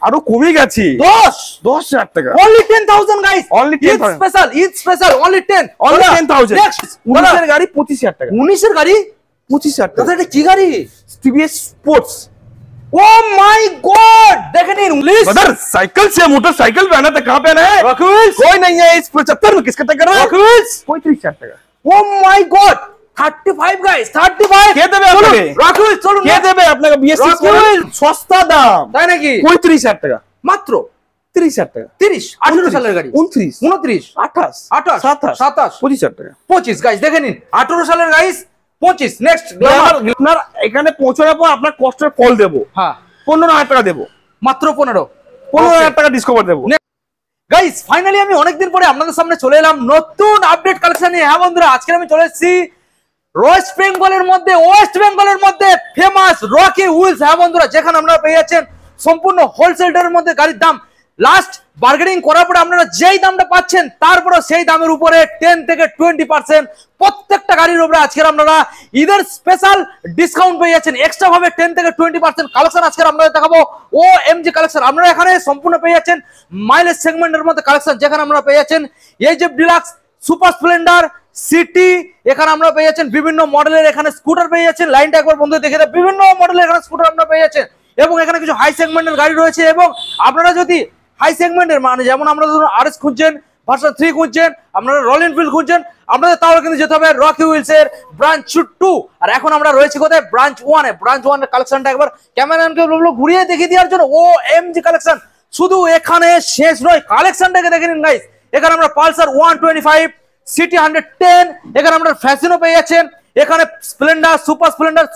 আরো কমে গেছে 10,000 টাকা only 10,000 guys only 10,000 Eid special only 10 only 10,000 19 এর গাড়ি 25,000 টাকা 19 এর গাড়ি 25,000 টাকা দাদা এটা কি গাড়ি TVS sports oh my God देखें इंग्लिश ब्रदर साइकिल से मोटरसाइकिल पे आना था कहां पे आना है रॉकविल्स कोई नहीं है इस 75 में किसका टक्कर है रॉकविल्स 35,000 টাকা ओ माय गॉड 35 गाइस 35 কে দেবে আপনাকে রকিউল চলুন কে দেবে আপনাকে বিএসসি সস্তা দাম তাই নাকি 35,000 টাকা মাত্র 30,000 টাকা 30 18 সালের গাড়ি 29 29 28 28 27 27 25,000 টাকা 25 গাইস দেখে নিন 18 সালের গাইস 25 নেক্সট আপনার এখানে পৌঁছানোর পর আপনার কষ্টের ফল দেব হ্যাঁ 15,000 টাকা দেব মাত্র 15,000 টাকা ডিসকাউন্ট দেব গাইস ফাইনালি আমি অনেকদিন পরে আপনাদের সামনে চলে এলাম নতুন আপডেট কালেকশন নিয়ে হ্যাঁ বন্ধুরা আজকে আমি চলে এসেছি ওয়েস্ট বেঙ্গলের মধ্যে ফেমাস রকি হুইলস হ্যাঁ বন্ধুরা যেখানে আপনারা পেয়ে যাচ্ছেন সম্পূর্ণ হোলসেলের মধ্যে গাড়ির দাম লাস্ট বার্গেনিং করার পরে আপনারা যেই দামটা পাচ্ছেন তারপরে সেই দামের উপরে 10 থেকে 20% প্রত্যেকটা গাড়ির উপরে আজকে আপনারা ঈদের স্পেশাল ডিসকাউন্ট পেয়ে যাচ্ছেন এক্সট্রা ভাবে 10 থেকে 20% কালেকশন আজকে আপনাদের দেখাবো ওএমজি কালেকশন আপনারা এখানে সম্পূর্ণ পেয়ে যাচ্ছেন মাইলেজ সেগমেন্টের মধ্যে কালেকশন যেখানে আপনারা পেয়ে যাচ্ছেন HF deluxe super Splendor city এখানে আমরা পেয়ে যাচ্ছেন বিভিন্ন মডেলের এখানে স্কুটার পেয়ে যাচ্ছেন লাইনটা একবার বন্ধু দেখে দেন বিভিন্ন মডেলের এখানে স্কুটার আপনারা পেয়ে যাচ্ছেন এবং এখানে কিছু হাই সেগমেন্টের গাড়ি রয়েছে এবং আপনারা যদি হাই সেগমেন্টের মানে যেমন আমরা ধরুন আরএস খুঁজছেন ভার্সন 3 খুঁজছেন আপনারা রয়্যাল এনফিল্ড খুঁজছেন আপনাদের তাহলে কিন্তু যেতে হবে রকি হুইলস এর ব্রাঞ্চ 2 আর এখন আমরা রয়েছে কোথায় ব্রাঞ্চ 1 এ ব্রাঞ্চ 1 এর কালেকশনটা একবার ক্যামেরাম্যানকে বলবো ঘুরিয়ে দেখিয়ে দেওয়ার জন্য ওএমজি কালেকশন শুধু এখানে শেষ নয় কালেকশনটাকে দেখে নিন গাইস এখানে আমরা পালসার 125 সিটি 110 এখানে আমরা ফ্যাশনও পেয়ে যাচ্ছেন এখানে Splendor super Splendor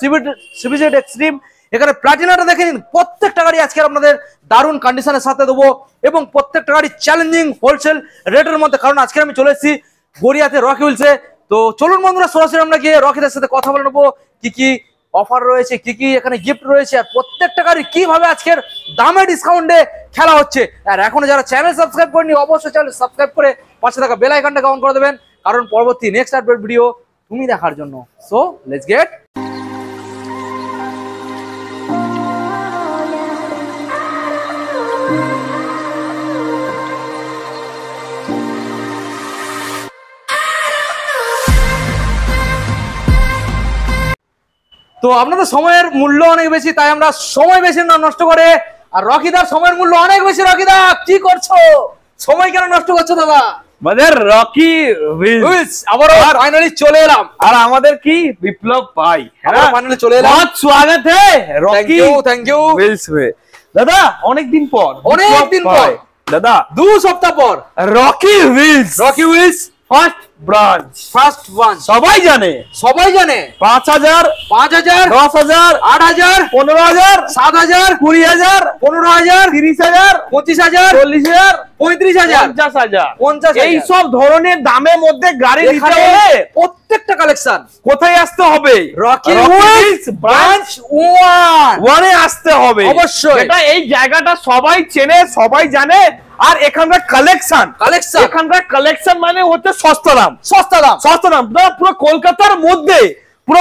CBZ Xtreme এখানে প্লাটিনাটা দেখে নিন প্রত্যেকটা গাড়ি আজকে আপনাদের দারুণ কন্ডিশনের সাথে দেবো এবং প্রত্যেকটা গাড়ি চ্যালেঞ্জিং হোলসেল রেটের মধ্যে কারণ আজকে আমি চলে এসেছি গড়িয়াতে রকি হুইলসে তো চলুন বন্ধুরা সরাসরি আমরা গিয়ে রকিদের সাথে কথা বলে নেবো কি কি অফার রয়েছে কি কি এখানে গিফট রয়েছে আর প্রত্যেকটা গাড়ি কিভাবে আজকের দামে ডিসকাউন্টে খেলা হচ্ছে আর এখনো যারা চ্যানেল সাবস্ক্রাইব করেনি অবশ্যই চ্যানেল সাবস্ক্রাইব করে পাশে থাকা বেল আইকনটা অন করে দেবেন কারণ পরবর্তী নেক্সট আপডেট ভিডিও তুমি দেখার জন্য সো লেটস গেট তো আপনাদের সময়ের মূল্য অনেক বেশি তাই আমরা সময় বেশি না নষ্ট করে আর রকিদার সময়ের মূল্য অনেক বেশি রকিদা কি করছো সময় কেন নষ্ট করছো দাদা আমাদের রকি হুইলস আবার ফাইনালি চলে এলাম আর আমাদের কি বিপ্লব ভাই আমরা ফাইনালি চলে এলাম बहुत स्वागत है रॉकी थैंक यू হুইলস में দাদা অনেক দিন পর দাদা 2 সপ্তাহ পর রকি হুইলস ফার্স্ট ব্রাঞ্চ সবাই জানে 5,000 10,000 8,000 15,000 7,000 20,000 15,000 30,000 25,000 40,000 35,000 50,000 এই সব ধরনের দামের মধ্যে গাড়ি নিতে হলে প্রত্যেকটা কালেকশন কোথায় আসতে হবে রকি হুইলস ব্রাঞ্চ 1 এ আসতে হবে অবশ্যই এটা এই জায়গাটা সবাই চেনে সবাই জানে আর এখানকার কালেকশন মানে হচ্ছে সস্তা দাম পুরো কলকাতার মধ্যে পুরো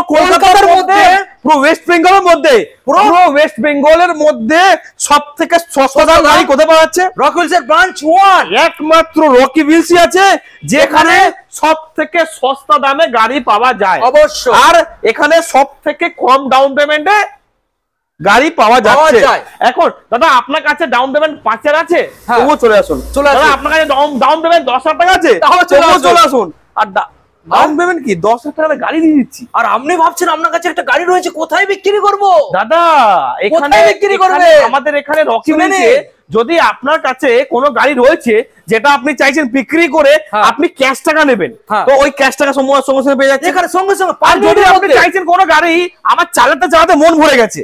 ওয়েস্ট বেঙ্গলের মধ্যে সবথেকে সস্তা দাম গাড়ি কোথায় পাওয়া যাচ্ছে রকি হুইলস এর ব্রাঞ্চ 1 একমাত্র রকি হুইলসই আছে যেখানে সবথেকে সস্তা দামে গাড়ি পাওয়া যায় অবশ্যই আর এখানে সবথেকে কম ডাউন পেমেন্টে গাড়ি পাওয়া যাচ্ছে এখন দাদা আপনার কাছে ডাউন পেমেন্ট 5,000 আছে তবুও চলে আসুন দাদা আপনার কাছে ডাউন পেমেন্ট 10,000 টাকা আছে তাহলে চলে আসুন আর ডাউন পেমেন্ট কি 10,000 টাকা গাড়ি দিয়ে দিচ্ছি আর আপনি ভাবছেন আপনার কাছে একটা গাড়ি রয়েছে কোথায় বিক্রি করব দাদা এখানে বিক্রি করবে আমাদের এখানে রকি হুইলসে যদি আপনার কাছে কোনো গাড়ি রয়েছে যেটা আপনি চাইছেন বিক্রি করে আপনি ক্যাশ টাকা নেবেন তো ওই ক্যাশ টাকা সঙ্গে পেয়ে যাচ্ছে এখানে সঙ্গে আর যদি আপনি চাইছেন কোনো গাড়ি আমার চালাতে মন ভরে গেছে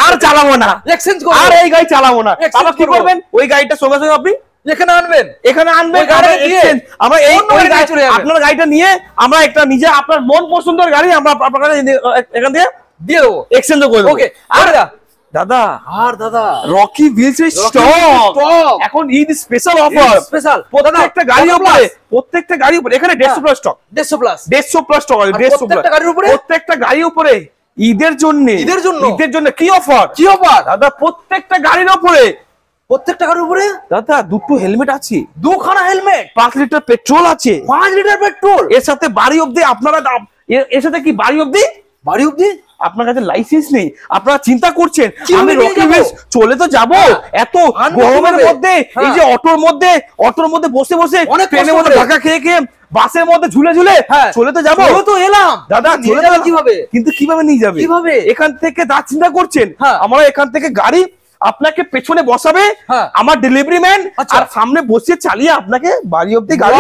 আর চালাবো না এক্সচেঞ্জ করব আর এই গাড়ি চালাবো না তাহলে কি করবেন ওই গাড়িটা সঙ্গে আপনি এখানে আনবেন আমরা এই আপনার গাড়িটা নিয়ে আমরা একটা নিজে আপনার মন পছন্দের গাড়ি আমরা আপনার এখান থেকে দিয়ে দেবো এক্সচেঞ্জ করে দেবো ওকে দাদা রকি হুইলস এর স্টক এখন ঈদ স্পেশাল অফার প্রত্যেকটা গাড়ির উপরে এখানে 150 প্লাস স্টক 150 প্লাস স্টক প্রত্যেকটা গাড়ির উপরে ঈদের জন্য কি অফার দাদা প্রত্যেকটা গাড়ির উপরে প্রত্যেকটা গাড়ির উপরে দাদা দুটো হেলমেট আছে, দুখানা হেলমেট, 5 লিটার পেট্রোল আছে, 5 লিটার পেট্রোল, এর সাথে বাড়ি অবধি আপনারা এর সাথে কি বাড়ি অবধি আপনার কাছে লাইসেন্স নেই, আপনারা চিন্তা করছেন আমি রকি হুইলস চলে তো যাব, এত গরমের মধ্যে এই যে অটোর মধ্যে বসে বসে ট্রেনের মধ্যে ঢাকা খেয়ে খেয়ে বাসের মধ্যে ঝুলে ঝুলে চলে তো যাবো, তো এলাম দাদা চলে যাবে কিভাবে, কিন্তু কিভাবে নিয়ে যাবে, কিভাবে এখান থেকে যা চিন্তা করছেন আমরা এখান থেকে গাড়ি আপনাকে পেছনে বসাবে আমার ডেলিভারি ম্যান, আর সামনে বসিয়ে চালিয়ে আপনাকে বাড়ি অবধি গাড়ি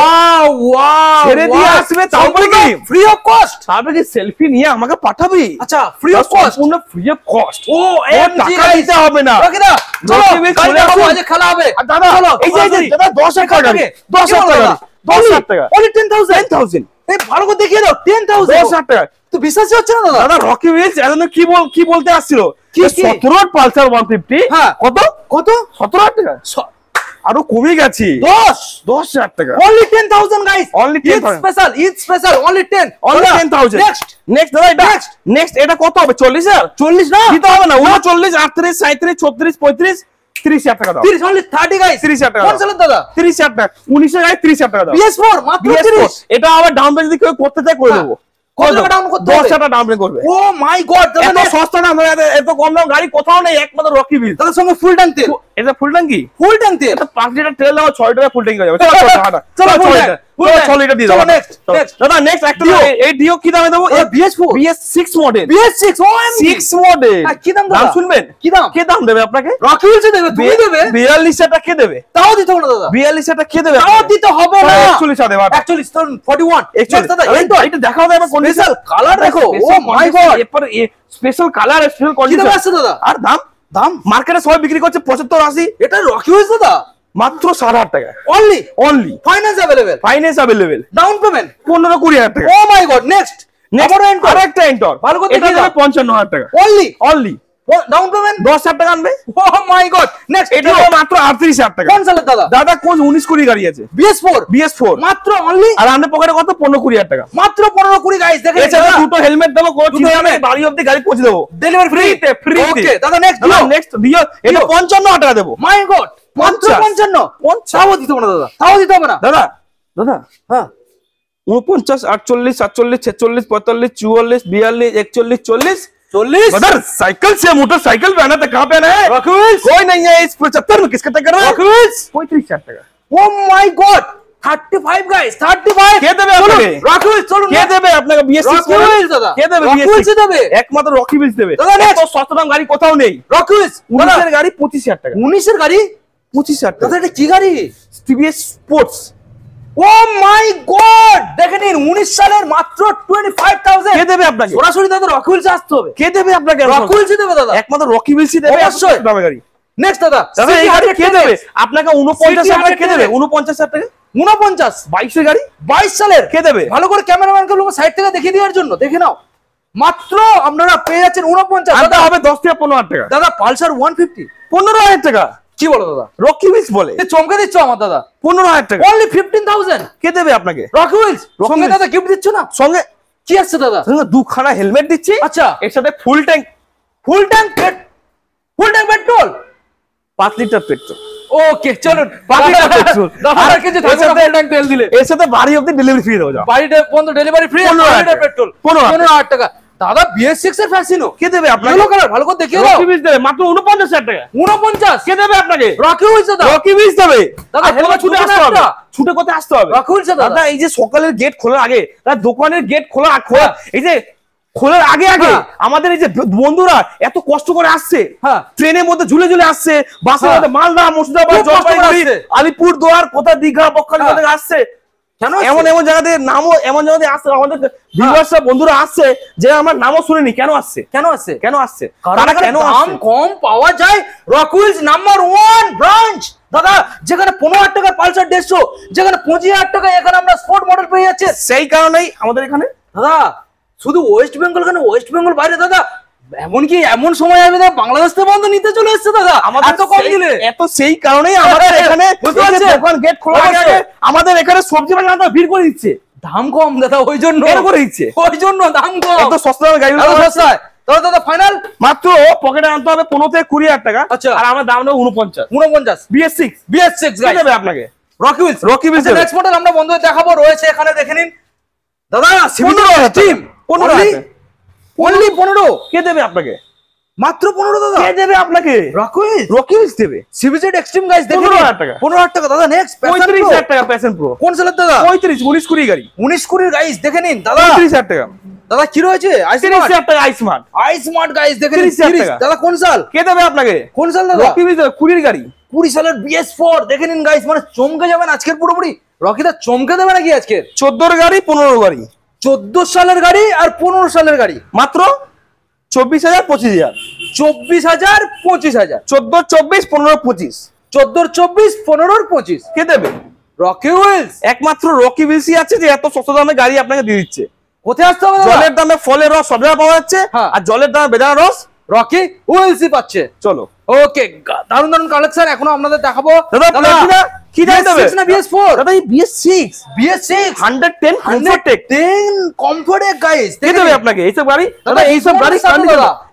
ছেড়ে দিয়ে আসবে, তারপরে কি ফ্রি অফ কস্ট, তারপরে কি সেলফি নিয়ে আমাকে পাঠাবে। আচ্ছা ফ্রি অফ কস্ট, সম্পূর্ণ ফ্রি অফ কস্ট, ও টাকা দিতে হবে না। চলো চলে আসো, আজ খেলা হবে দাদা, এই যে দাদা 10,000 টাকা, 10,000 টাকা, 10,000 টাকা, only 10,000 এই ভালো করে দেখিয়ে দাও, 10,000 10,000 টাকা তো বিশ্বাসই হচ্ছে না দাদা। দাদা রকি হুইলস এখন কি বলতে আসছিল, 17 পালসার 150 কত 17,000 টাকা, আরো কমে গেছে 10,000 টাকা, only 10,000 guys, only 10,000 Eid special only 10,000 next দাদা নেক্সট এটা কত হবে, 40,000 40 না দিতে হবে না, 39 38 37 36 35 30,000 টাকা দাও, 30 only 30 guys, 30,000 টাকা কোন সালের দাদা, 30,000 টাকা, 19 এর গাড়ি 30,000 টাকা দাও, PS4 মাত্র 30, এটা আবার ডাউন পেমেন্ট যদি কেউ করতে চায় করে দেবো, কত টাকা ডাউন করতে হবে, 10,000 টাকা ডাউন পেমেন্ট করবে। ও মাই গড এত সস্তা না, এত কম দাম গাড়ি কোথাও নেই, একমাত্র রকি হুইলস। তার সঙ্গে ফুল ট্যাঙ্ক তেল, এটা ফুল ট্যাঙ্কি, ফুল ট্যাঙ্ক তেল, এটা 5 লিটার তেল দাও 6 টাকা ফুল ট্যাঙ্কি হয়ে যাবে, চলো 6 লিটার দিয়ে দাও। নেক্সট দাদা নেক্সট একটা এই ডিও কি দামে দেবো, BS4 BS6 model, BS6 OMG 6 model, কি দাম দাম শুনবেন, কি দাম, কে দাম দেবে আপনাকে, রকি হুইলস দেবে, তুমি দেবে 42,000 টাকা কে দেবে, তাও দিতে হবে না দাদা, 42,000 টাকা কে দেবে, তাও দিতে হবে না, 41 দেবে, 41 41 দাদা এটা দেখাও দাদা স্পেশাল কালার দেখো, ও মাই গড এরপর স্পেশাল কালার স্পেশাল কন্ডিশন আছে দাদা, আর দাম মার্কেটে সবাই বিক্রি করছে 75 80, এটা রকি হুইলস দাদা মাত্র 60,000 টাকা, only finance available, down payment 15-20,000 টাকা, ও মাই গড নেক্সট আরেকটা এন্টর ভালো করে এটা দেবে 55,000 টাকা, অনলি ডাউন পেমেন্ট 10,000 টাকা আনবে, ও মাই গড নেক্সট এটা দেবে মাত্র 38,000 টাকা, কোন সালের দাদা কোন 19-20 গাড়ি আছে, BS4 মাত্র অনলি, আর আমাদের পকেটে কত 15-20,000 টাকা, মাত্র 15-20 গাইস দেখেন, এছাড়া দুটো হেলমেট দেবো, কোন চিন্তা নেই, বাড়ি অবধি গাড়ি পৌঁছে দেবো, ডেলিভারি ফ্রি, ওকে দাদা নেক্সট দিও, এটা 55,000 টাকা দেবো, মাই গড মাত্র 55 তাও দিতে হবে না দাদা, তাও দিতে হবে না দাদা হ্যাঁ 49 48 47 46 45 44 42 41 40 साइकिल से मोटरसाइकिल पे आना था, कहाँ पे आना है, रॉकी ह्वील्स कोई नहीं है इस 75 में, किसका टक्कर है, रॉकी ह्वील्स 35,000 টাকা, ও মাই গড 35 গাইস 35 কে দেবে আপনাকে, রকি হুইলস চলুন, কে দেবে আপনাকে, BS6 রকি হুইলস দাদা, কে দেবে, রকি হুইলস দেবে, একমাত্র রকি হুইলস দেবে দাদা এত সস্তা দাম গাড়ি কোথাও নেই, রকি হুইলস 19 এর গাড়ি 25,000 টাকা, 19 এর গাড়ি 25,000 টাকা, দাদা এটা কি গাড়ি, TVS স্পোর্টস, ও মাই গড দেখেন 19 সালের মাত্র 25,000 কে দেবে আপনাকে, সরাসরি দাদা রকি হুইলস আসতে হবে, কে দেবে আপনাকে, রকি হুইলস দেবে দাদা, একমাত্র রকি হুইলসই দেবে, অবশ্যই দামে গাড়ি। নেক্সট দাদা এই গাড়ি কে দেবে আপনাকে, 49,000 টাকা কে দেবে, 49,000 টাকা 49 22 এর গাড়ি 22 সালের কে দেবে, ভালো করে ক্যামেরাম্যানকে লোক সাইড থেকে দেখিয়ে দেওয়ার জন্য দেখে নাও, মাত্র আপনারা পেয়ে যাচ্ছেন 49 দাদা হবে 10 থেকে 15,000 টাকা, দাদা পালসার 150 15,000 টাকা, কি বলো দাদা, রকি হুইলস বলে চমকে দিচ্ছ আমার দাদা, 15,000 টাকা, অনলি 15,000 কে দেবে আপনাকে, রকি হুইলস সঙ্গে দাদা গিফট দিচ্ছ না, সঙ্গে কি আসছে দাদা, দুখানা হেলমেট দিচ্ছি, আচ্ছা এর সাথে full tank petrol 5 litre petrol, okay চলুন 5 লিটার পেট্রোল, আর কিছু থাকবে না, ফুল ট্যাঙ্ক তেল দিলে এর সাথে বাড়ি অবধি ডেলিভারি ফ্রি দেবো, বাড়িতে পর্যন্ত ডেলিভারি ফ্রি, 15,000 লিটার পেট্রোল 15,000 টাকা, দাদা BS6 এর ফ্যাসিনো কে দেবে আপনাকে, ইয়েলো কালার ভালো করে দেখিয়ে দাও, রকি হুইলস দেবে মাত্র 49,000 টাকা, 49 কে দেবে আপনাকে, রকি হুইলস দাদা, রকি হুইলস দেবে দাদা, হেলমেট ছুটে আসতে হবে, ছুটে কোথায় আসতে হবে, রকি হুইলস দাদা এই যে সকালের গেট খোলার আগে, তার দোকানের গেট খোলা এই যে খোলার আগে আমাদের এই যে বন্ধুরা এত কষ্ট করে আসছে, ট্রেনের মধ্যে ঝুলে ঝুলে আসছে, বাসের মধ্যে মালদা মুর্শিদাবাদ জলপাইগুড়ি আলিপুরদুয়ার কোথা দীঘা বকখালি থেকে আসছে, এমন জায়গা থেকে নামও এমন জায়গা থেকে আসছে, আমাদের ভিউয়ার্সরা বন্ধুরা আসছে যে আমার নামও শুনিনি, কেন আসছে তারা কেন দাম কম পাওয়া যায়, রকি হুইলস নাম্বার 1 ব্রাঞ্চ দাদা, যেখানে 15,000 টাকার পালসার 150, যেখানে 25,000 টাকা এখানে আমরা স্পোর্ট মডেল পেয়ে যাচ্ছে, সেই কারণেই আমাদের এখানে দাদা শুধু ওয়েস্ট বেঙ্গল কেন, ওয়েস্ট বেঙ্গল বাইরে দাদা এমনকি এমন সময় আসবে দাদা বাংলাদেশ থেকে বন্ধ নিতে চলে এসেছে দাদা, আমাদের তো কম দিলে, এত সেই কারণেই আমাদের এখানে দোকান গেট খোলা আছে, আমাদের এখানে সবজি বাজার ভিড় করে দিচ্ছে, দাম কম দাদা ওই জন্য করে দিচ্ছে, ওই জন্য দাম কম, এত সস্তা গাড়ি সস্তায় দাদা ফাইনাল মাত্র পকেটে আনতে হবে 15 থেকে 20,000 টাকা। আচ্ছা, আর আমরা দাম নেব 49 BS6 গাইস দেবে আপনাকে রকি উইলস। নেক্সট মডেল আমরা বন্ধুদের দেখাবো, রয়েছে এখানে দেখে নিন দাদা 15,000 টিম 15,000 অনলি 15 কে দেবে আপনাকে? মাত্র 15 দাদা কে দেবে আপনাকে? রকি উইলস দেবে। সিবিজেড এক্সট্রিম গাইস দেখেন 15,000 টাকা 15,000 টাকা দাদা। নেক্সট 35,000 টাকা প্যাশন প্রো। কোন সেলের দাদা? 35 19 20 গাড়ি 19 20 গাইস দেখে নিন দাদা 35,000 টাকা। দাদা কি রয়েছে? 30,000 টাকা আইসমার্ট গাইস দেখেন 30,000 টাকা। দাদা কোন সাল? কে দেবে আপনাকে? কোন সাল দাদা? রকি উইলস 20 গাড়ি 20 সালের BS4 দেখে নিন গাইস, মানে চমকে যাবেন আজকের পুরোপুরি। রকি দা চমকে দেবে নাকি আজকে? 14 গাড়ি 15 গাড়ি 14 সালের গাড়ি আর 15 সালের গাড়ি মাত্র 24,000 25,000 24,000 25,000 14 24 15 25 14 24 15 25 কে দেবে? Rocky Wills. একমাত্র রকি উইলসই আছে যে এত সস্তা দামে গাড়ি আপনাকে দিয়ে দিচ্ছে। কোথায় আসতে হবে? জলের দামে ফলের রস সব জায়গায় পাওয়া যাচ্ছে, হ্যাঁ। আর জলের দামে বেদানা রস রকি উইলসই পাচ্ছে। চলো ওকে, দারুন দারুন কালেকশন এখনো আপনাদের দেখাবো। দাদা কি দাম দেবে? না BS4 দাদা এই BS6 110 comfort tech 10 comfort guys কে দেবে আপনাকে এইসব গাড়ি? দাদা এইসব গাড়ি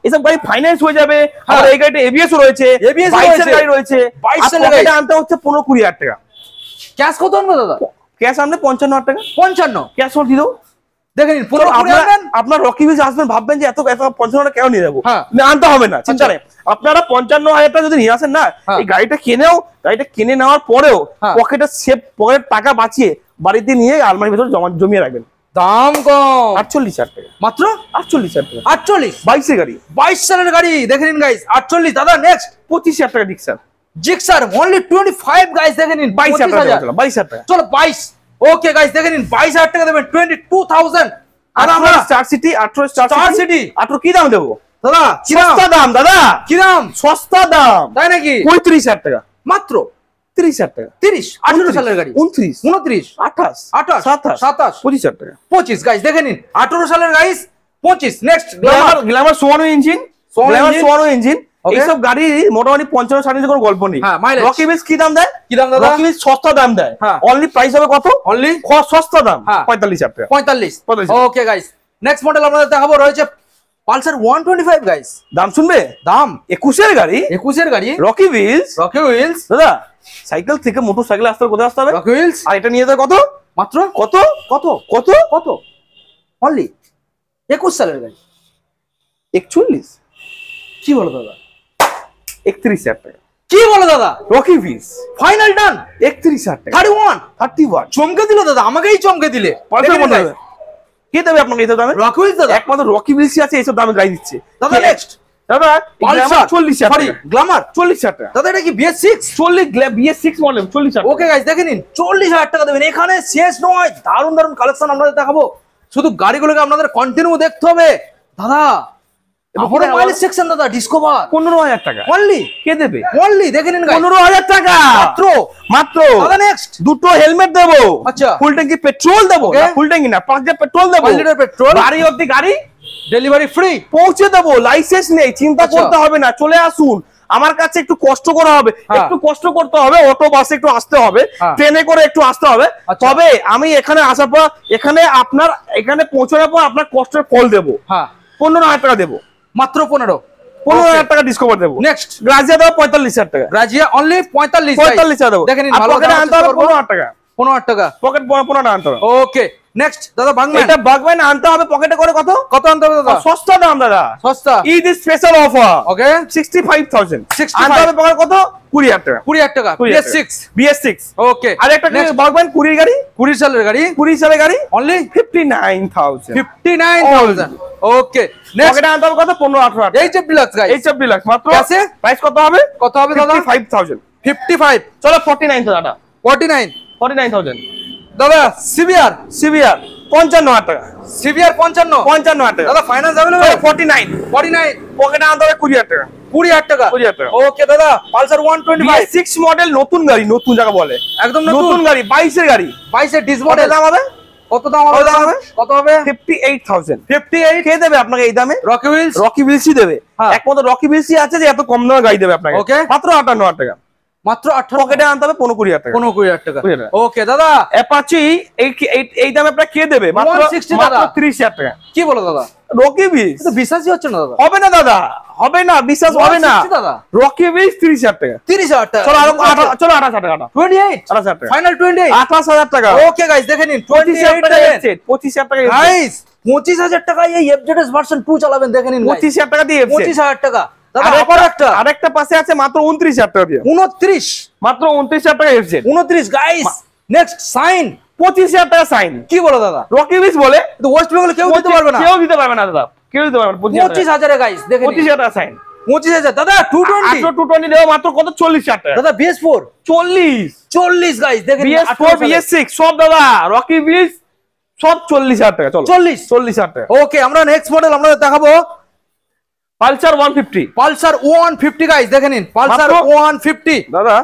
এইসব গাড়ি ফাইন্যান্স হয়ে যাবে। আর এই গাড়িতে ABS রয়েছে, 22 এর গাড়ি রয়েছে, 22 এর গাড়ি আনতে হচ্ছে 15-20,000 টাকা। ক্যাশ কত আনবে দাদা? ক্যাশ আনলে 55,000 টাকা 55 ক্যাশ করে দিও। দেখে নিন 15 আপনার রকি উইলস আসবেন, ভাববেন যে এত 55,000 কেন নিয়ে যাবো, হ্যাঁ। আনতে হবে না, চিন্তা নেই। আপনারা 55,000 টাকা যদি নিয়ে আসেন না, এই গাড়িটা কিনে নেওয়ার পরেও পকেটে টাকা বাঁচিয়ে বাড়িতে নিয়ে আলমারির ভিতরে জমিয়ে রাখবেন। দাম কম 48,000 টাকা মাত্র 48,000 টাকা 48 22 এর গাড়ি 22 সালের গাড়ি দেখে নিন গাইস 48 দাদা। নেক্সট 25,000 টাকা জিক্সার অনলি 25 গাইস দেখে নিন 22,000 টাকা চলো 22। ওকে গাইস দেখে নিন 22,000 টাকা দেবেন 22,000। আর আমরা স্টার সিটি 18 স্টার সিটি 18 কি দাম দেবো দাদা? সস্তা দাম দাদা, কি দাম? সস্তা দাম তাই নাকি? 35,000 টাকা মাত্র 30,000 টাকা 30 18 সালের গাড়ি 29 29 28 28 27 27 25,000 টাকা 25 গাইস দেখে নিন 18 সালের গাইস 25। নেক্সট গ্ল্যামার সোয়ানো ইঞ্জিন, এইসব গাড়ি মোটামুটি 55-60 কোনো গল্প নেই। রকি উইলস কি দাম দেয়? কি দাম দাদা? রকি উইলস সস্তা দাম দেয়। অনলি প্রাইস হবে কত? অনলি সস্তা দাম 45,000 টাকা 45। ওকে গাইস নেক্সট মডেল আপনাদের দেখাবো, রয়েছে পালসার 125 গাইস। দাম শুনবে? দাম 21 এর গাড়ি রকি উইলস। দাদা সাইকেল থেকে মোটরসাইকেল আসতে কোথায় আসতে হবে? Rocky Wills. আর এটা নিয়ে যেতে কত? মাত্র কত কত কত কত অনলি 21 সালের গাড়ি 41 কি বলো দাদা? 31,000 টাকা কি বলো দাদা? রকি উইলস ফাইনাল ডান 31,000 টাকা 31 চমকে দিল দাদা, আমাকেই চমকে দিলে। কে দেবে আপনাকে এই দামে? রকি উইলস দাদা। একমাত্র রকি উইলসই আছে এইসব দামে গাড়ি দিচ্ছে দাদা। নেক্সট দাদা পালসার 40,000 টাকা গ্ল্যামার 40,000 টাকা দাদা। এটা কি BS6 BS6 model 40,000 okay guys দেখে নিন 40,000 টাকা দেবেন। এখানে শেষ নয়, দারুন দারুন কালেকশন আপনাদের দেখাবো, শুধু গাড়িগুলোকে আপনাদের কন্টিনিউ দেখতে হবে দাদা। আপনারা মাইলেজ সেকশন দাদা ডিসকভার 15,000 টাকা অনলি। কে দেবে? অনলি দেখে নিন গাইস 15,000 টাকা মাত্র দাদা। নেক্সট দুটো হেলমেট দেবো, আচ্ছা ফুল ট্যাঙ্কি পেট্রোল দেবো, ফুল ট্যাঙ্কি না 5 লিটার পেট্রোল দেবো, 5 লিটার পেট্রোল, গাড়ি অবধি গাড়ি ডেলিভারি ফ্রি পৌঁছে দেবো, লাইসেন্স নেই, চিন্তা করতে হবে না, চলে আসুন আমার কাছে। একটু কষ্ট করা হবে, অটো বাসে একটু আসতে হবে, ট্রেনে করে একটু আসতে হবে, তবে আমি এখানে আসার পর এখানে পৌঁছানোর পর আপনার কষ্টের ফল দেবো। 15,000 টাকা দেবো মাত্র 15,000 টাকা ডিসকভার দেবো। নেক্সট গ্রাজিয়া দেবো 45,000 টাকা গ্রাজিয়া অনলি 45,000 দেবো। দেখেন পকেটে আনতে হবে 15,000 টাকা 15,000 টাকা পকেট 15,000 আনতে হবে। ওকে নেক্সট দাদা বাগম্যান। এটা বাগম্যান আনতে হবে পকেটে করে কত আনতে হবে দাদা? সস্তা দাম দাদা, সস্তা ঈদ স্পেশাল অফার। ওকে 65,000 আনতে হবে পকেটে কত? 20,000 টাকা 20,000 টাকা BS6 ওকে। আর একটা বাগম্যান 20 গাড়ি 20 সালের গাড়ি অনলি 59,000 ওকে। পকেটে আনতে হবে কত? 15-18 HF deluxe guys, HF deluxe মাত্র আছে। প্রাইস কত হবে দাদা? 55 চলো 49 দাদা 49,000 দাদা। সিবিআর 55,000 টাকা সিবিআর 55,000 টাকা দাদা। ফাইনান্স अवेलेबल 49 পকেটে আনতে হবে 20,000 টাকা 20,000 টাকা ওকে দাদা। পালসার 125 6 মডেল নতুন গাড়ি, নতুন জায়গা বলে একদম নতুন গাড়ি, 22 এর গাড়ি 22 এর ডিস মডেল। দাম হবে কত? দাম হবে 58,000 58 কে দেবে আপনাকে এই দামে? রকি উইলসই দেবে। একমাত্র রকি উইলসই আছে যে এত কম দামে গাড়ি দেবে আপনাকে। ওকে মাত্র 58,000 টাকা মাত্র 18 পকেটে আনতে হবে 15-20 টাকা 15-20 টাকা। ওকে দাদা, অ্যাপাচি এই দামে আপনারা কে দেবে? মাত্র 30,000 টাকা। কি বলো দাদা? রকি বিচ তো বিশ্বাসই হচ্ছে না দাদা। হবে না দাদা, হবে না, বিশ্বাস হবে না দাদা। রকি বিচ 30,000 টাকা। 30,000 টাকা। চলো আরো চলো 28,000 টাকা, 28 টাকা ফাইনাল 28 28,000 টাকা। ওকে গাইস দেখে নিন 25,000 টাকা এসছে, 25,000 টাকা গাইস 25,000 টাকায় এই FZS ভার্সন 2 চালাবেন, দেখে নিন 25,000 টাকা দিয়ে 25,000 টাকা দাদা। আরেকটা পাশে আছে মাত্র 29,000 টাকা দিয়ে, 29 মাত্র 29,000 টাকা এসছে। 29 গাইস। নেক্সট সাইন 25,000 টাকা সাইন। কি বলো দাদা? রকি বিচ বলে তো ওয়েস্ট বেঙ্গলে কেউ দিতে পারবে না, কেউ দিতে পারবে না দাদা, কেউ দিতে পারবে না। 25,000 এ গাইস দেখে নিন 25,000 টাকা সাইন। 25,000 দাদা। 220 দেবো মাত্র কত? 40,000 টাকা দাদা। BS4 40 গাইস দেখে নিন। BS4 BS6 সব দাদা, রকি বিচ সব 40,000 টাকা। চলো 40,000 টাকা। ওকে আমরা নেক্সট মডেল আপনাদের দেখাবো পালসার 150। পালসার 150 গাইস দেখে নিন। পালসার 150 দাদা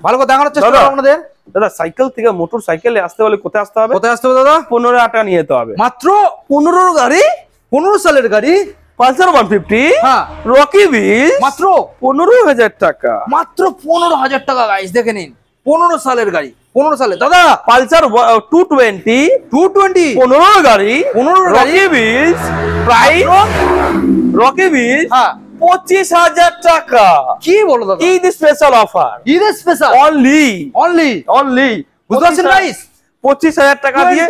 ভালো করে দেখানোর চেষ্টা করো আপনাদের। দাদা সাইকেল থেকে মোটর সাইকেলে আসতে হলে কোথায় আসতে হবে? কোথায় আসতে হবে দাদা? 15,000 টাকা নিয়ে যেতে হবে। মাত্র 15 গাড়ি, 15 সালের গাড়ি পালসার 150। হ্যাঁ রকি বিচ মাত্র 15,000 টাকা। মাত্র 15,000 টাকা গাইস দেখে নিন। 15 সালের গাড়ি, 15 সালে দাদা। পালসার 220 15 গাড়ি, 15 গাড়ি। Rocky beach price, Rocky beach হ্যাঁ 25,000 টাকা। কি বলো দাদা? Eid special offer, Eid special only only বুঝতে পারছেন গাইস? 25,000 টাকা দিয়ে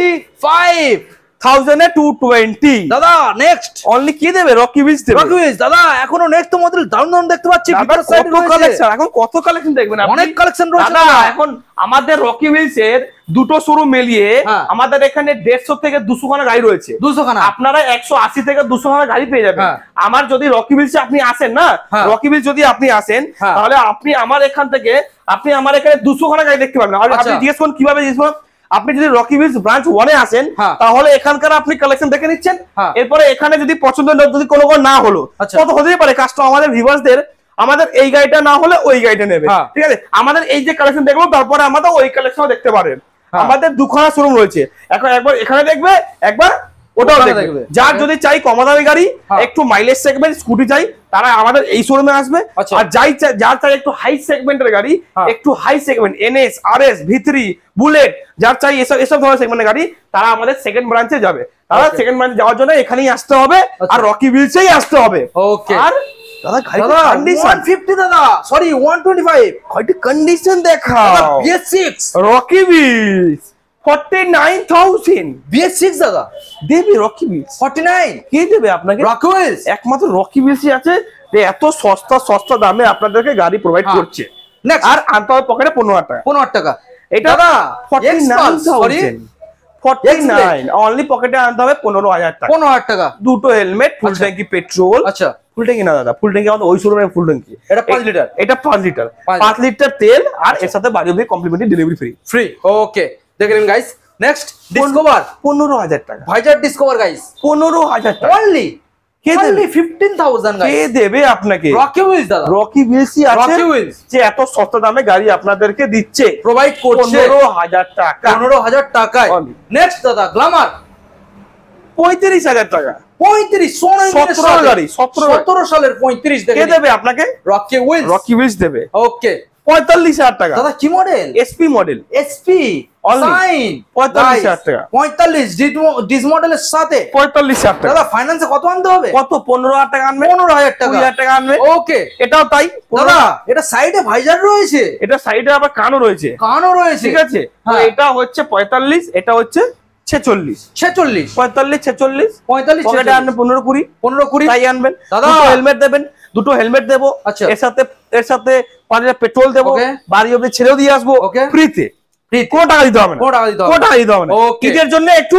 25,000 এ 220 দাদা। নেক্সট অনলি কি দেবে? রকি বিচ দেবে। রকি বিচ দাদা। এখনো নেক্সট মডেল দারুণ দারুণ দেখতে পাচ্ছি। দাদা, কত কালেকশন, এখন কত কালেকশন দেখবেন আপনি? অনেক কালেকশন রয়েছে দাদা। এখন আমাদের রকি বিচের দুটো শোরুম মিলিয়ে আমাদের এখানে 150 থেকে 200 খানা গাড়ি রয়েছে। 200 খানা। আপনারা 180 থেকে 200 খানা গাড়ি পেয়ে যাবেন। আমার যদি রকি বিচে আপনি আসেন না, রকি বিচ যদি আপনি আসেন তাহলে আপনি আমার এখানে 200 খানা গাড়ি দেখতে পাবেন। আর আপনি জিজ্ঞেস করুন কিভাবে জিজ্ঞেস করুন, আপনি যদি রকি বিচ ব্রাঞ্চ 1 এ আসেন তাহলে এখানকার আপনি কালেকশন দেখে নিচ্ছেন। এরপরে এখানে যদি পছন্দ যদি কোনো না হলো, কত হতেই পারে কাস্টমার আমাদের ভিউয়ার্সদের আমাদের এই গাড়িটা না হলে ওই গাড়িটা নেবে, ঠিক আছে? আমাদের এই যে কালেকশন দেখবো তারপরে আমাদের ওই কালেকশন দেখতে পারেন। আমাদের দুখানা শোরুম রয়েছে, এখন একবার এখানে দেখবে, একবার ওটাও দেখবে। যার যদি চাই কম দামি গাড়ি, একটু মাইলেজ সেগমেন্ট স্কুটি চাই, তারা আমাদের এই শোরুমে আসবে। আর যার চাই একটু হাই সেগমেন্টের গাড়ি, একটু high segment NS RS V3 Bullet, যার চাই এসব ধরনের সেগমেন্টের গাড়ি, তারা আমাদের সেকেন্ড ব্রাঞ্চে যাবে। তারা সেকেন্ড ব্রাঞ্চে যাওয়ার জন্য এখানেই আসতে হবে আর রকি বিচেই আসতে হবে। ওকে। আর দাদা গাড়িটা কন্ডিশন 150 দাদা, সরি 125 গাড়িটা কন্ডিশন দেখাও। দাদা BS6 রকি বিচ 49,000 BS6 দাদা দেবে। রকি বিচ 49 কে দেবে আপনাকে? রকি বিচ একমাত্র রকি বিচই আছে যে এত সস্তা দামে আপনাদেরকে গাড়ি প্রোভাইড করছে। নেক্সট আর আনতে হবে পকেটে 15,000 টাকা। 15,000 টাকা। এটা দাদা 49,000 49 অনলি পকেটে আনতে হবে 15,000 টাকা। 15,000 টাকা। দুটো হেলমেট, ফুল ট্যাঙ্কি পেট্রোল। আচ্ছা ফুল ট্যাঙ্কি না দাদা, ফুল ট্যাঙ্কি আমাদের ওই শোরুমে ফুল ট্যাঙ্কি। এটা 5 লিটার, এটা 5 লিটার, 5 লিটার তেল আর এর সাথে বাড়ি অবধি কমপ্লিমেন্টারি ডেলিভারি ফ্রি। ওকে দেখেন গাইস। নেক্সট ডিসকভার 15,000 টাকা। ভাইজার ডিসকভার গাইস 15,000 টাকা অনলি। কে দেবে? 15,000 কে গাইস। দেবে আপনাকে? রকি বিচ দাদা। রকি বিচই আছে রকি বিচ যে এত সস্তা দামে গাড়ি আপনাদেরকে দিচ্ছে, প্রোভাইড করছে 15,000 টাকা। 15,000 টাকায়। নেক্সট দাদা গ্ল্যামার 35,000 টাকা। 35 17 গাড়ি, 17 সালের 35 কে দেখেন। দেবে আপনাকে? Rocky Wills. রকি বিচ দেবে। ওকে 45,000 টাকা। দাদা কি model? SP model, SP Only Shine 45,000 টাকা। 45 ডিস মডেলের সাথে 45,000 টাকা। দাদা ফাইন্যান্সে কত আনতে হবে? কত? 15,000 টাকা আনবে, 15,000 টাকা, 20,000 টাকা আনবে। ওকে এটাও তাই দাদা। এটা সাইডে ভাইজার রয়েছে, এটা সাইডে আবার কানও রয়েছে, কানও রয়েছে, ঠিক আছে? তো এটা হচ্ছে 45, এটা হচ্ছে 46। 46 45 46 45 পকেটে আনবে 15 20 15 20 তাই আনবেন। দাদা দুটো হেলমেট দেবেন, দুটো হেলমেট দেবো। আচ্ছা এর সাথে 5 লিটার পেট্রোল দেবো, বাড়ি অবধি ছেড়েও দিয়ে আসবো ফ্রিতে। কোনো টাকা দিতে হবে না, কোনো টাকা দিতে হবে না। ঈদের জন্য একটু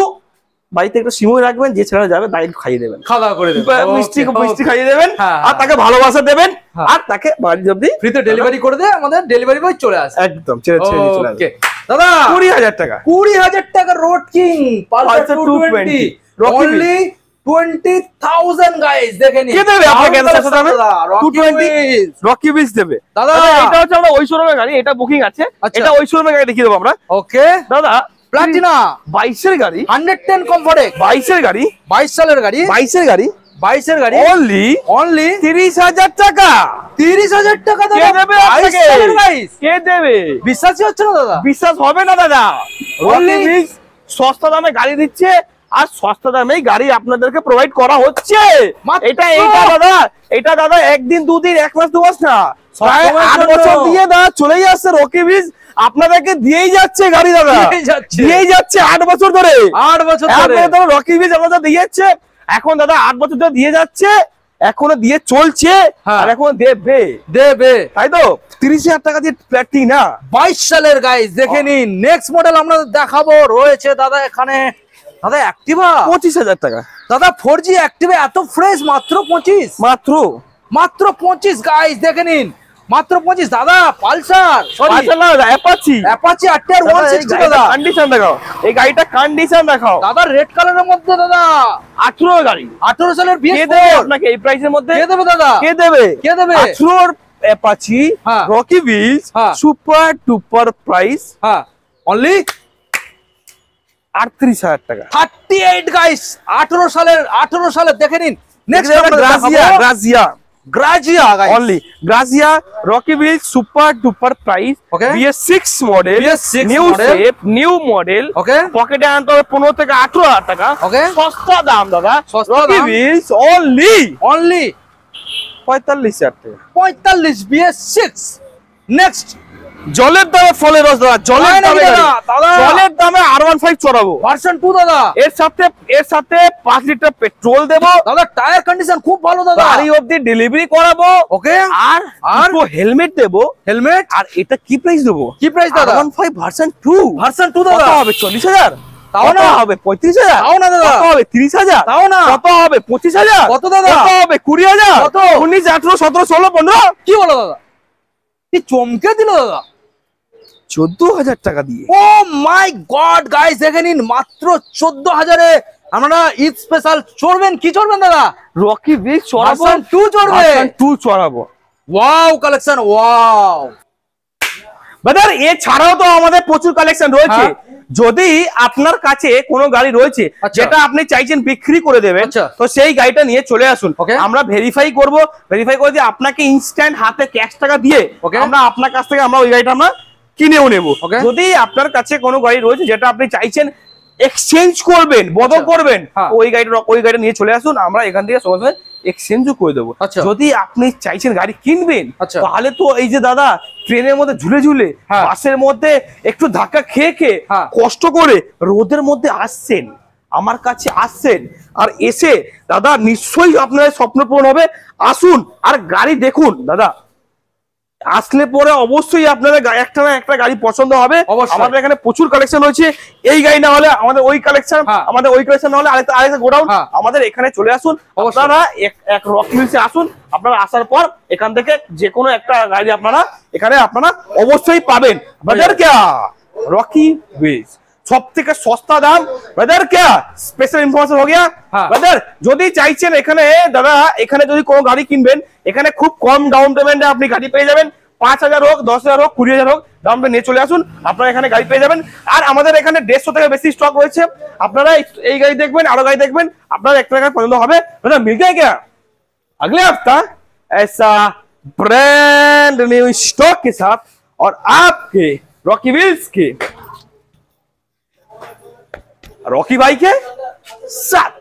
বাড়িতে একটু সিমই রাখবেন, যে ছেলেরা যাবে তাই খাইয়ে দেবেন, খাওয়া করে দেবেন, মিষ্টি খাইয়ে দেবেন আর তাকে ভালোবাসা দেবেন আর তাকে বাড়ি অবধি ফ্রিতে ডেলিভারি করে দেয়, আমাদের ডেলিভারি বয় চলে আসে একদম ছেড়ে চলে আসে। দাদা 20,000 টাকা। 20,000 টাকা road king Pulsar 220 only 20,000 guys দেখেন। কে দেবে আপনাকে? রকি বিচ দেবে দাদা। এটা হচ্ছে আমরা ওই শোরুমের গাড়ি, এটা বুকিং আছে, এটা ওই শোরুমের গাড়ি দেখিয়ে দেবো আমরা। ওকে দাদা প্লাটিনা 22 এর গাড়ি, 110 কমফোর্ট 22 এর গাড়ি, 22 সালের গাড়ি, 22 এর গাড়ি 22 গাড়ি অনলি অনলি 30,000 টাকা। 30,000 টাকা কে দাদা, দেবে 22 আপনাকে? সালের গাইস। কে দেবে? বিশ্বাসই হচ্ছে না দাদা, বিশ্বাস হবে না দাদা। Only- রকি বিজ সস্তা দামে গাড়ি দিচ্ছে, আর সস্তা দামেই গাড়ি আপনাদেরকে প্রোভাইড করা হচ্ছে। মাত্র- এটা দাদা একদিন দুদিন, এক মাস দু মাস না, প্রায় সবসময়ের 8 জন্য। বছর দিয়ে দাদা চলেই আসছে রকি বিজ আপনাদেরকে দিয়েই যাচ্ছে গাড়ি দাদা, দিয়েই যাচ্ছে 8 বছর ধরে। 8 বছর ধরে রকি বিজ আমাদের দিয়ে যাচ্ছে এখন দাদা, 8 বছর ধরে দিয়ে যাচ্ছে, এখনো দিয়ে চলছে, আর এখনো দেবে দেবে, তাই তো। 30,000 টাকা দিয়ে প্ল্যাটিং না, 22 সালের গাইস দেখে নিন। নেক্সট মডেল আমরা দেখাবো রয়েছে দাদা এখানে। দাদা অ্যাক্টিভা 25,000 টাকা দাদা, 4G অ্যাক্টিভা এত ফ্রেশ, মাত্র 25, মাত্র। মাত্র 25 গাইস দেখে নিন, মাত্র 25। দাদা Pulsar, sorry Apache Apache RTR 160 দাদা, কন্ডিশন দেখাও, এই গাড়িটা কন্ডিশন দেখাও দাদা রেড কালারের মধ্যে দাদা, 18 গাড়ি, 18 সালের কে BS4 দেবে আপনাকে এই প্রাইসের মধ্যে? কে দেবে দাদা, কে দেবে? কে দেবে? 18 অ্যাপাচি হ্যাঁ। রকি বিজ হ্যাঁ। সুপার ডুপার প্রাইস হ্যাঁ অনলি 38,000 টাকা। 38 গাইস, 18 সালের দেখে নিন। Next Grazia Grazia guys, only Grazia রকি বিজ super duper price, Okay. BS6 model, BS6 new model. Shape, new model, okay পকেটে আনতে হবে 15 থেকে 18,000 টাকা। Okay. সস্তা দাম দাদা, সস্তা রকি দাম। বিজ only অনলি 45,000 টাকা। 45 BS6। নেক্সট জলের দামে ফলের রস দাদা, জলের তাই নাকি দামে দাদা? দাদা। জলের দামে R15 চড়াবো। ভার্সন 2 দাদা, এর সাথে 5 লিটার পেট্রোল দেবো, দাদা টায়ার কন্ডিশন খুব ভালো দাদা, গাড়ি অবধি ডেলিভারি করাবো, ওকে আর হেলমেট দেবো। হেলমেট আর এটা কি প্রাইস দেবো? কি প্রাইস দাদা? R15 ভার্সন 2 ভার্সন 2 কত দাদা, হবে? 40,000? তাও কত না। হবে? 35,000? তাও না দাদা। কত হবে? 30,000? তাও না। কত হবে? 25,000? কত দাদা? কত হবে? 20,000? কত? 19, 18, 17, 16, 15? কি বলো দাদা, কি চমকে দিল দাদা। 14,000 টাকা দিয়ে। ও মাই গড গাইস দেখে নিন, মাত্র 14,000 এ আপনারা ঈদ স্পেশাল চড়বেন। কি চড়বেন দাদা? রকি বিজ চড়াবো, ভার্সন 2 চড়বে, ভার্সন 2 চড়াবো। Wow collection, wow. ব্রাদার এছাড়াও তো আমাদের প্রচুর কালেকশন রয়েছে। হ্যাঁ। যদি আপনার কাছে কোনো গাড়ি রয়েছে আচ্ছা। যেটা আপনি চাইছেন বিক্রি করে দেবেন, আচ্ছা। তো সেই গাড়িটা নিয়ে চলে আসুন। Okay. আমরা ভেরিফাই করব, ভেরিফাই করে দিয়ে আপনাকে ইনস্ট্যান্ট হাতে ক্যাশ টাকা দিয়ে Okay. আমরা আপনার কাছ থেকে ওই গাড়িটা আমরা কিনেও নেব। Okay. যদি আপনার কাছে কোনো গাড়ি রয়েছে যেটা আপনি চাইছেন এক্সচেঞ্জ করবেন, বদল আচ্ছা। করবেন, হ্যাঁ। ওই গাড়িটা নিয়ে চলে আসুন, আমরা এখান থেকে সঙ্গে সঙ্গে এক্সচেঞ্জও করে দেবো। আচ্ছা। যদি আপনি চাইছেন গাড়ি কিনবেন, আচ্ছা। তাহলে তো এই যে দাদা ট্রেনের মধ্যে ঝুলে ঝুলে, হ্যাঁ। বাসের মধ্যে একটু ধাক্কা খেয়ে খেয়ে, হ্যাঁ। কষ্ট করে রোদের মধ্যে আসছেন, আমার কাছে আসছেন, আর এসে দাদা নিশ্চয়ই আপনার স্বপ্ন পূরণ হবে। আসুন আর গাড়ি দেখুন দাদা, আসলে পরে অবশ্যই আপনাদের একটা না একটা গাড়ি পছন্দ হবে। অবশ্যই। আমাদের এখানে প্রচুর কালেকশন রয়েছে, এই গাড়ি না হলে আমাদের ওই কালেকশন, হ্যাঁ। আমাদের ওই কালেকশন না হলে আরেকটা গোডাউন, হ্যাঁ। আমাদের এখানে চলে আসুন। অবশ্যই। আপনারা এক রক মিলসে আসুন, আপনারা আসার পর এখান থেকে যে কোনো একটা গাড়ি আপনারা এখানে অবশ্যই পাবেন। বাজার क्या রকি বিজ सब থেকে সস্তা দাম, বাজার क्या স্পেশাল ইনফরমেশন हो गया। হ্যাঁ। বাজার যদি চাইছেন এখানে দাদা, এখানে যদি কোনো গাড়ি কিনবেন, এখানে খুব কম ডাউন পেমেন্টে আপনি গাড়ি পেয়ে যাবেন। 5,000 হোক, 10,000 হোক, 20,000 হোক, দামটা নিয়ে চলে আসুন, আপনারা এখানে গাড়ি পেয়ে যাবেন। আর আমাদের এখানে 150 থেকে বেশি স্টক রয়েছে। আপনারা এই গাড়ি দেখবেন, আরো গাড়ি দেখবেন, আপনার একটা গাড়ি পছন্দ হবে। দাদা मिल गया क्या अगले हफ्ता ऐसा ब्रांड न्यू स्टॉक के साथ और आपके रॉकी व्हील्स के रॉकी भाई के साथ।